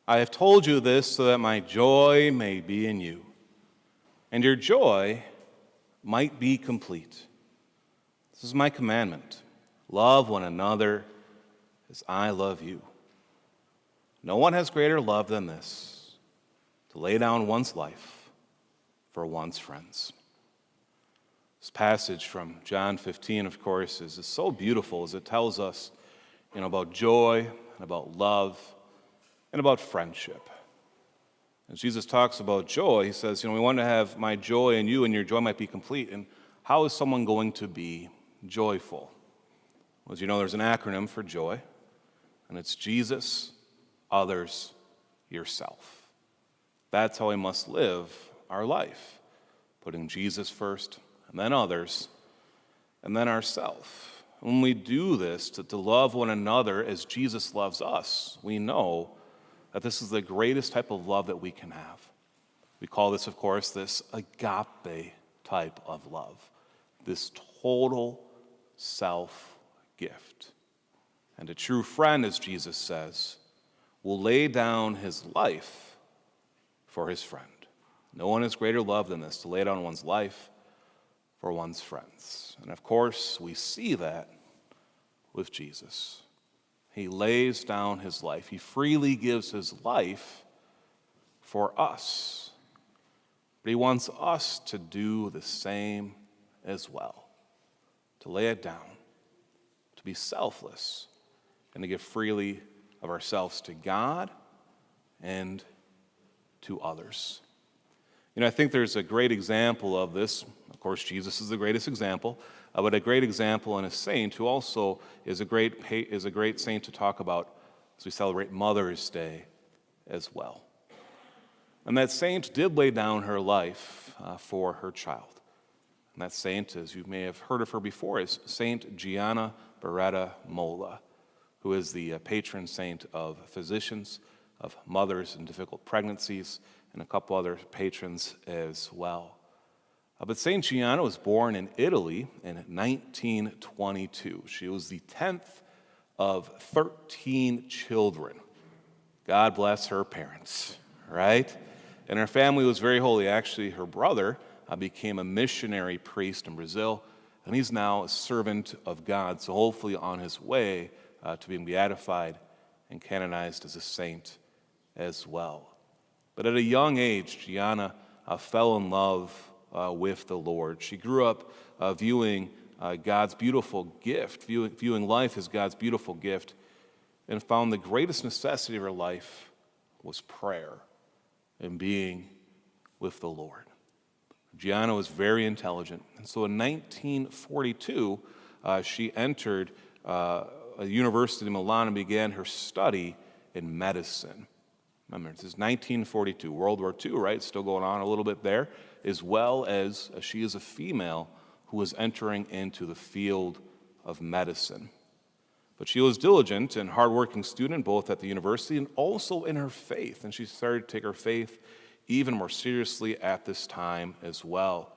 I have told you this so that my joy may be in you, and your joy might be complete. This is my commandment. Love one another as I love you. No one has greater love than this, to lay down one's life for one's friends. This passage from John 15, of course, is so beautiful as it tells us, about joy and about love and about friendship. As Jesus talks about joy, he says, we want to have my joy in you and your joy might be complete. And how is someone going to be joyful? Well, as you know, there's an acronym for joy, and it's Jesus, others, yourself. That's how we must live our life, putting Jesus first, and then others, and then ourselves. When we do this, to love one another as Jesus loves us, we know that this is the greatest type of love that we can have. We call this, of course, this agape type of love, this total self-gift. And a true friend, as Jesus says, will lay down his life for his friend. No one has greater love than this, to lay down one's life for one's friends. And of course, we see that with Jesus. He lays down his life. He freely gives his life for us. But he wants us to do the same as well, to lay it down, to be selfless, and to give freely of ourselves to God and to others. I think there's a great example of this. Of course, Jesus is the greatest example, but a great example in a saint who also is a great saint to talk about as we celebrate Mother's Day as well. And that saint did lay down her life for her child. And that saint, as you may have heard of her before, is Saint Gianna Molla, who is the patron saint of physicians, of mothers in difficult pregnancies, and a couple other patrons as well. But St. Gianna was born in Italy in 1922. She was the 10th of 13 children. God bless her parents, right? And her family was very holy. Actually, her brother became a missionary priest in Brazil, and he's now a servant of God, so hopefully on his way to being beatified and canonized as a saint as well. But at a young age, Gianna fell in love with the Lord. She grew up viewing God's beautiful gift, viewing life as God's beautiful gift, and found the greatest necessity of her life was prayer and being with the Lord. Gianna was very intelligent, and so in 1942, she entered a university in Milan and began her study in medicine. Remember, this is 1942, World War II, right? Still going on a little bit there, as well as she is a female who was entering into the field of medicine. But she was diligent and hardworking student, both at the university and also in her faith, and she started to take her faith even more seriously at this time as well.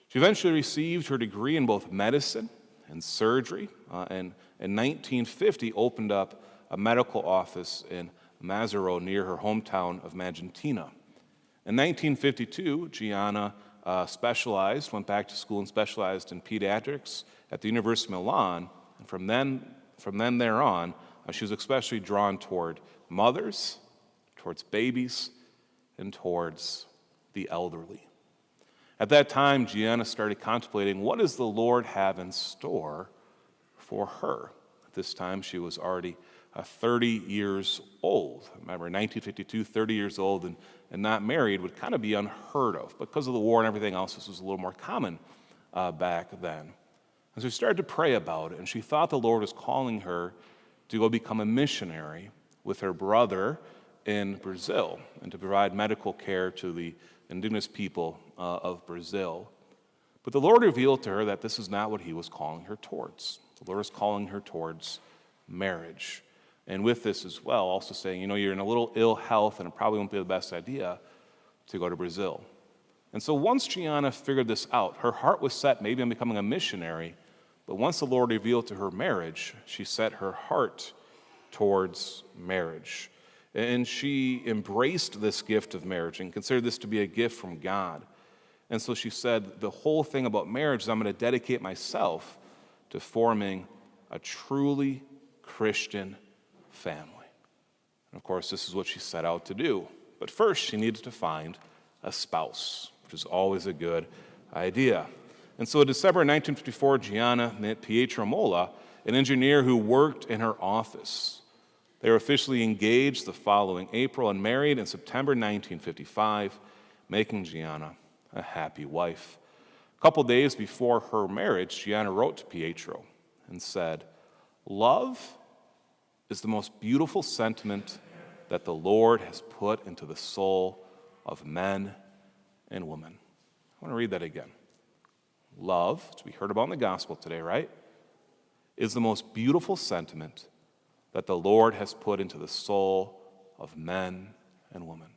She eventually received her degree in both medicine and surgery, and in 1950 opened up a medical office in Mazzaro, near her hometown of Magentina. In 1952, Gianna went back to school and specialized in pediatrics at the University of Milan. And from then there on, she was especially drawn toward mothers, towards babies, and towards the elderly. At that time, Gianna started contemplating, what does the Lord have in store for her? At this time, she was already 30 years old. Remember, in 1952, 30 years old and not married would kind of be unheard of. Because of the war and everything else, this was a little more common back then. And so she started to pray about it, and she thought the Lord was calling her to go become a missionary with her brother in Brazil and to provide medical care to the indigenous people of Brazil. But the Lord revealed to her that this is not what he was calling her towards. The Lord was calling her towards marriage. And with this as well, also saying, you're in a little ill health and it probably won't be the best idea to go to Brazil. And so once Gianna figured this out, her heart was set maybe on becoming a missionary, but once the Lord revealed to her marriage, she set her heart towards marriage. And she embraced this gift of marriage and considered this to be a gift from God. And so she said, the whole thing about marriage is I'm going to dedicate myself to forming a truly Christian family. And of course, this is what she set out to do. But first, she needed to find a spouse, which is always a good idea. And so in December 1954, Gianna met Pietro Molla, an engineer who worked in her office. They were officially engaged the following April and married in September 1955, making Gianna a happy wife. A couple days before her marriage, Gianna wrote to Pietro and said, "Love is the most beautiful sentiment that the Lord has put into the soul of men and women." I want to read that again. Love, as we heard about in the gospel today, right, is the most beautiful sentiment that the Lord has put into the soul of men and women.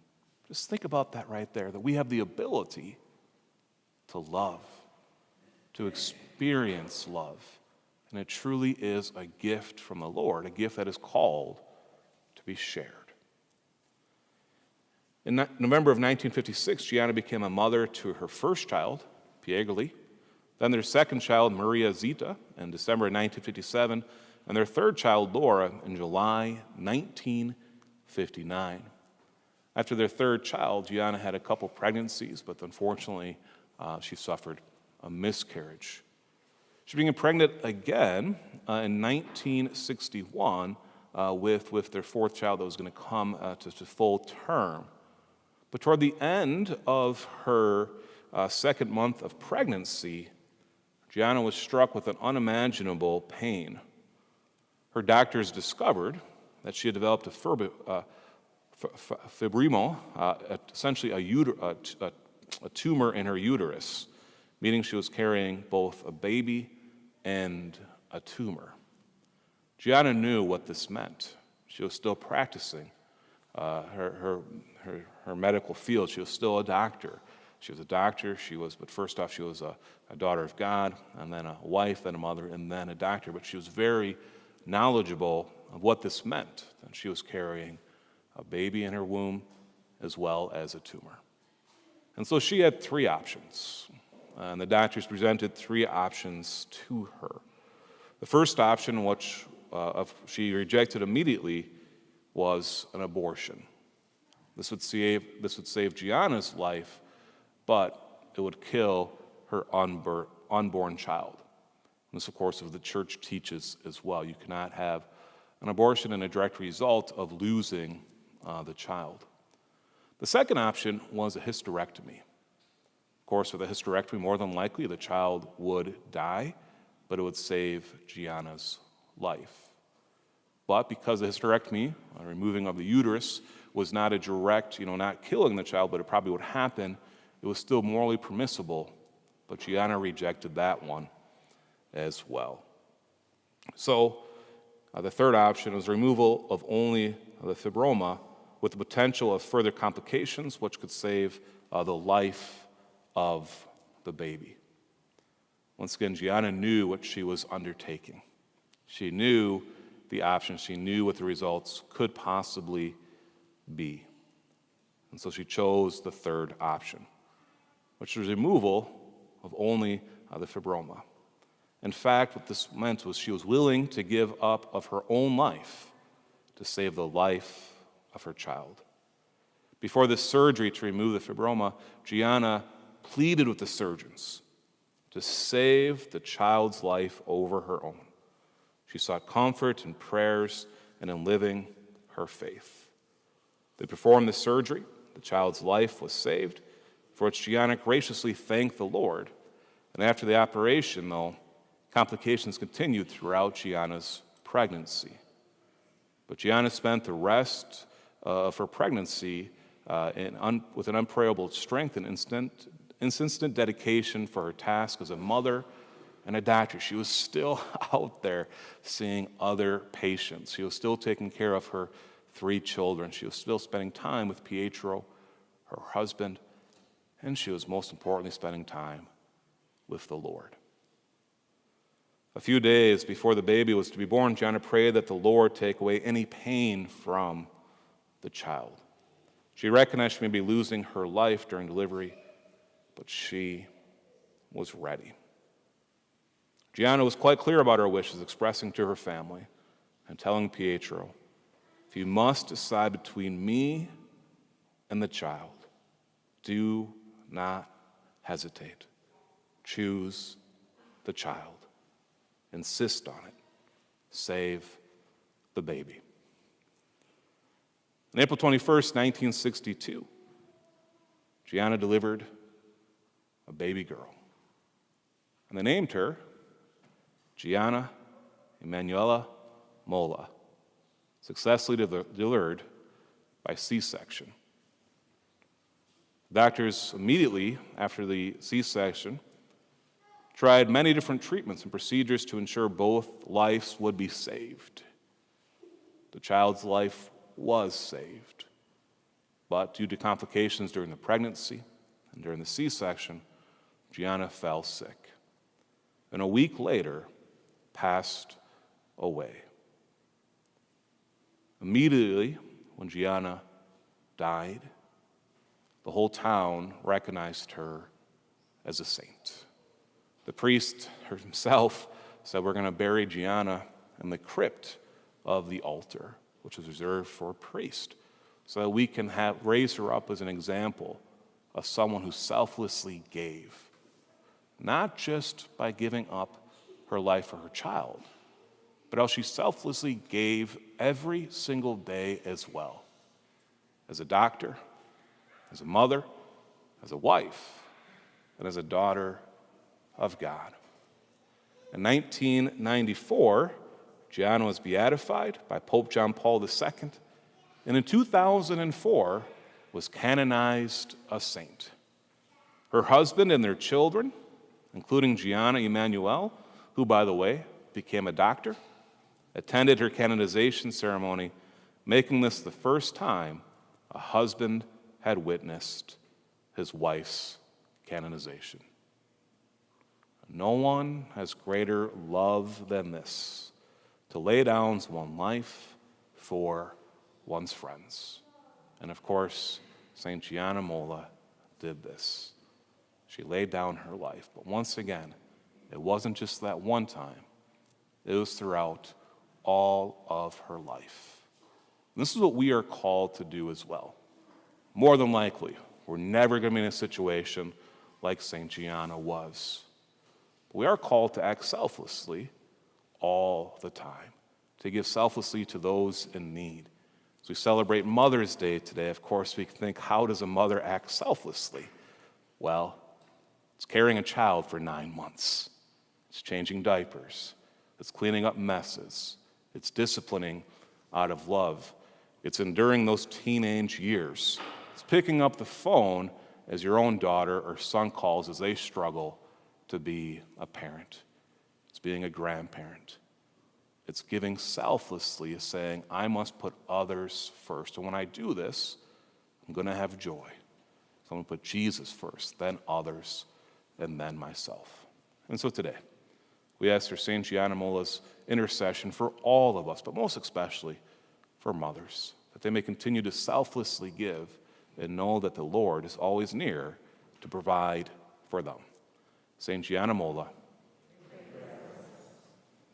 Just think about that right there, that we have the ability to love, to experience love. And it truly is a gift from the Lord, a gift that is called to be shared. In November of 1956, Gianna became a mother to her first child, Piegoli, then their second child, Maria Zita, in December of 1957, and their third child, Laura, in July 1959. After their third child, Gianna had a couple pregnancies, but unfortunately, she suffered a miscarriage. She became pregnant again in 1961 with their fourth child that was going to come to full term. But toward the end of her second month of pregnancy, Gianna was struck with an unimaginable pain. Her doctors discovered that she had developed a fibroma, essentially a tumor in her uterus, meaning she was carrying both a baby and a tumor. Gianna knew what this meant. She was still practicing her medical field. She was still a doctor. She was a doctor. But first off, she was a daughter of God, and then a wife, then a mother, and then a doctor. But she was very knowledgeable of what this meant. And she was carrying a baby in her womb as well as a tumor. And so she had three options. And the doctors presented three options to her. The first option, which she rejected immediately, was an abortion. This would save Gianna's life, but it would kill her unborn child. And this, of course, is what the church teaches as well. You cannot have an abortion in a direct result of losing the child. The second option was a hysterectomy. Of course, with a hysterectomy, more than likely the child would die, but it would save Gianna's life. But because the hysterectomy, removing of the uterus, was not a direct, not killing the child, but it probably would happen, it was still morally permissible, but Gianna rejected that one as well. So the third option was removal of only the fibroma with the potential of further complications, which could save the life of the baby. Once again, Gianna knew what she was undertaking. She knew the options. She knew what the results could possibly be. And so she chose the third option, which was removal of only the fibroma. In fact, what this meant was she was willing to give up of her own life to save the life of her child. Before this surgery to remove the fibroma, Gianna pleaded with the surgeons to save the child's life over her own. She sought comfort in prayers and in living her faith. They performed the surgery. The child's life was saved, for which Gianna graciously thanked the Lord. And after the operation, though, complications continued throughout Gianna's pregnancy. But Gianna spent the rest of her pregnancy with an unprayable strength and insistent dedication for her task as a mother and a doctor. She was still out there seeing other patients. She was still taking care of her 3 children. She was still spending time with Pietro, her husband, and she was most importantly spending time with the Lord. A few days before the baby was to be born, Gianna prayed that the Lord take away any pain from the child. She recognized she may be losing her life during delivery, but she was ready. Gianna was quite clear about her wishes, expressing to her family and telling Pietro, if you must decide between me and the child, do not hesitate. Choose the child. Insist on it. Save the baby. On April 21st, 1962, Gianna delivered a baby girl. And they named her Gianna Molla, successfully delivered by C-section. Doctors immediately after the C-section tried many different treatments and procedures to ensure both lives would be saved. The child's life was saved, but due to complications during the pregnancy and during the C-section, Gianna fell sick, and a week later passed away. Immediately when Gianna died, the whole town recognized her as a saint. The priest himself said, we're going to bury Gianna in the crypt of the altar, which was reserved for a priest, so that we can raise her up as an example of someone who selflessly gave, not just by giving up her life for her child, but how she selflessly gave every single day as well, as a doctor, as a mother, as a wife, and as a daughter of God. In 1994, Gianna was beatified by Pope John Paul II, and in 2004 was canonized a saint. Her husband and their children, including Gianna Emanuel, who, by the way, became a doctor, attended her canonization ceremony, making this the first time a husband had witnessed his wife's canonization. No one has greater love than this, to lay down one's life for one's friends. And of course, St. Gianna Molla did this. She laid down her life. But once again, it wasn't just that one time. It was throughout all of her life. And this is what we are called to do as well. More than likely, we're never going to be in a situation like St. Gianna was. We are called to act selflessly all the time, to give selflessly to those in need. As we celebrate Mother's Day today, of course, we think, how does a mother act selflessly? Well, it's carrying a child for 9 months. It's changing diapers. It's cleaning up messes. It's disciplining out of love. It's enduring those teenage years. It's picking up the phone as your own daughter or son calls as they struggle to be a parent. It's being a grandparent. It's giving selflessly, saying, I must put others first. And when I do this, I'm going to have joy. So I'm going to put Jesus first, then others, and then myself. And so today, we ask for St. Gianna Molla's intercession for all of us, but most especially for mothers, that they may continue to selflessly give and know that the Lord is always near to provide for them. St. Gianna Molla,